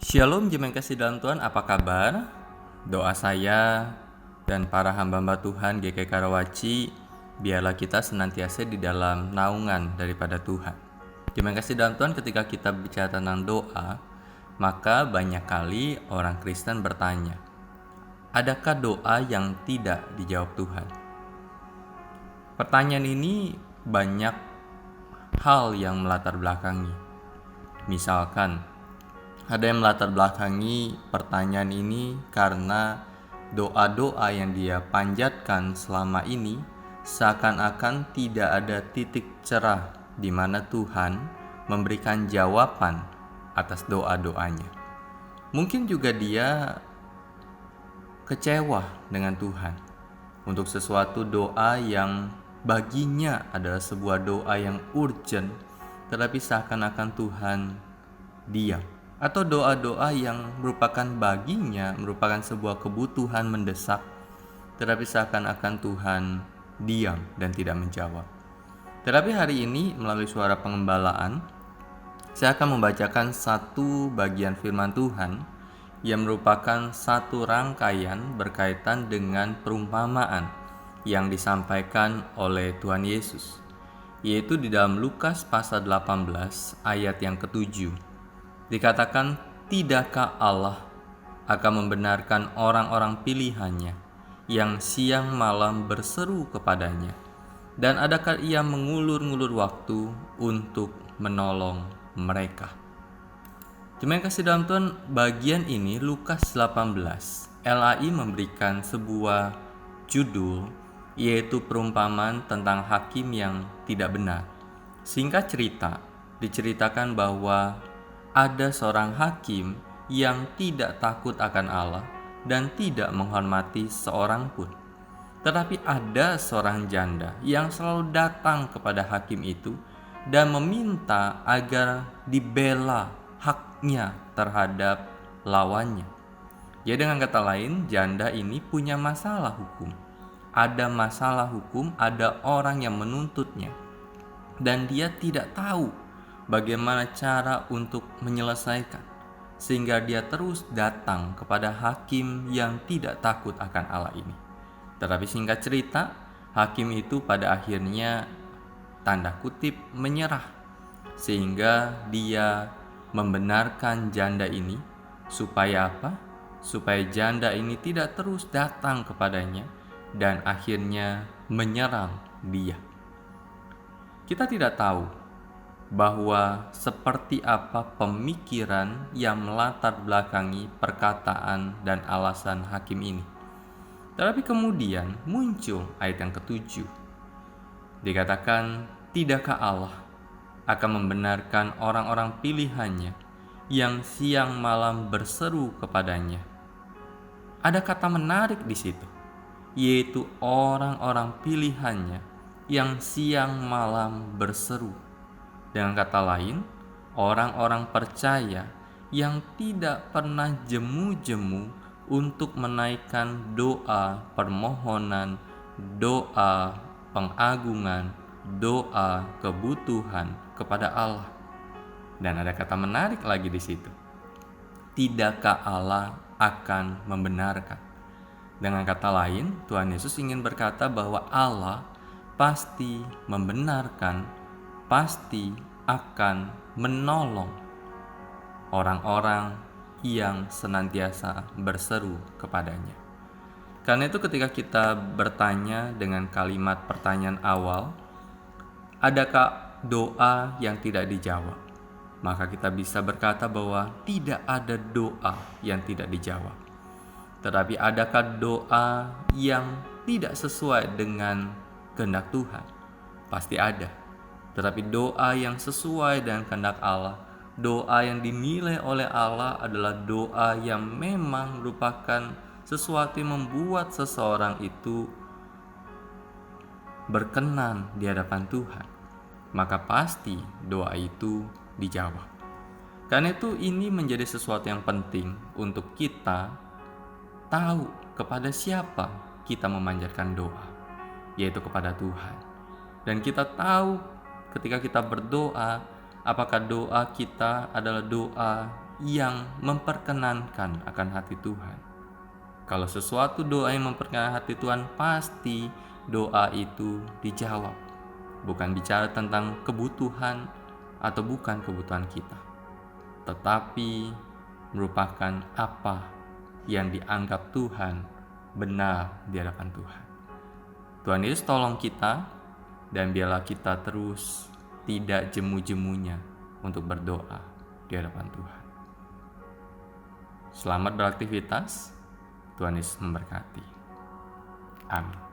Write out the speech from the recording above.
Shalom jemaat kasih dalam Tuhan, apa kabar? Doa saya dan para hamba-hamba Tuhan GKI Karawaci, biarlah kita senantiasa di dalam naungan daripada Tuhan. Jemaat kasih dalam Tuhan, ketika kita bicara tentang doa, maka banyak kali orang Kristen bertanya, adakah doa yang tidak dijawab Tuhan? Pertanyaan ini banyak hal yang melatar belakangi. Misalkan, ada yang melatar belakangi pertanyaan ini karena doa-doa yang dia panjatkan selama ini seakan-akan tidak ada titik cerah di mana Tuhan memberikan jawaban atas doa-doanya. Mungkin juga dia kecewa dengan Tuhan untuk sesuatu doa yang baginya adalah sebuah doa yang urgent, tetapi seakan-akan Tuhan diam. Atau doa-doa yang merupakan sebuah kebutuhan mendesak, tetapi seakan-akan Tuhan diam dan tidak menjawab. Tetapi hari ini melalui suara pengembalaan, saya akan membacakan satu bagian firman Tuhan yang merupakan satu rangkaian berkaitan dengan perumpamaan yang disampaikan oleh Tuhan Yesus, yaitu di dalam Lukas pasal 18 ayat yang ke-7. Dikatakan, tidakkah Allah akan membenarkan orang-orang pilihannya yang siang malam berseru kepadanya? Dan adakah ia mengulur-ngulur waktu untuk menolong mereka? Jemaat kasih dalam Tuhan, bagian ini Lukas 18, LAI memberikan sebuah judul, yaitu perumpamaan tentang hakim yang tidak benar. Singkat cerita, diceritakan bahwa ada seorang hakim yang tidak takut akan Allah dan tidak menghormati seorang pun. Tetapi ada seorang janda yang selalu datang kepada hakim itu dan meminta agar dibela haknya terhadap lawannya. Jadi dengan kata lain, janda ini punya masalah hukum. Ada masalah hukum, ada orang yang menuntutnya, dan dia tidak tahu bagaimana cara untuk menyelesaikan, sehingga dia terus datang kepada hakim yang tidak takut akan Allah ini. Tetapi singkat cerita, hakim itu pada akhirnya tanda kutip menyerah, sehingga dia membenarkan janda ini. Supaya apa? Supaya janda ini tidak terus datang kepadanya dan akhirnya menyerang dia. Kita tidak tahu bahwa seperti apa pemikiran yang melatar belakangi perkataan dan alasan hakim ini. Tetapi kemudian muncul ayat yang ke-7. Dikatakan, tidakkah Allah akan membenarkan orang-orang pilihannya yang siang malam berseru kepadanya? Ada kata menarik di situ, yaitu orang-orang pilihannya yang siang malam berseru. Dengan kata lain, orang-orang percaya yang tidak pernah jemu-jemu untuk menaikkan doa permohonan, doa pengagungan, doa kebutuhan kepada Allah. Dan ada kata menarik lagi di situ. Tidakkah Allah akan membenarkan? Dengan kata lain, Tuhan Yesus ingin berkata bahwa Allah pasti membenarkan, pasti akan menolong orang-orang yang senantiasa berseru kepadanya. Karena itu ketika kita bertanya dengan kalimat pertanyaan awal, adakah doa yang tidak dijawab? Maka kita bisa berkata bahwa tidak ada doa yang tidak dijawab. Tetapi adakah doa yang tidak sesuai dengan kehendak Tuhan? Pasti ada. Tetapi doa yang sesuai dengan kehendak Allah, doa yang dinilai oleh Allah adalah doa yang memang merupakan sesuatu yang membuat seseorang itu berkenan di hadapan Tuhan. Maka pasti doa itu dijawab. Karena itu ini menjadi sesuatu yang penting untuk kita tahu kepada siapa kita memanjatkan doa, yaitu kepada Tuhan. Dan kita tahu ketika kita berdoa, apakah doa kita adalah doa yang memperkenankan akan hati Tuhan. Kalau sesuatu doa yang memperkenankan hati Tuhan, pasti doa itu dijawab. Bukan bicara tentang kebutuhan atau bukan kebutuhan kita, tetapi merupakan apa yang dianggap Tuhan benar di hadapan Tuhan. Tuhan Yesus tolong kita, dan biarlah kita terus tidak jemu-jemunya untuk berdoa di hadapan Tuhan. Selamat beraktivitas, Tuhan Yesus memberkati. Amin.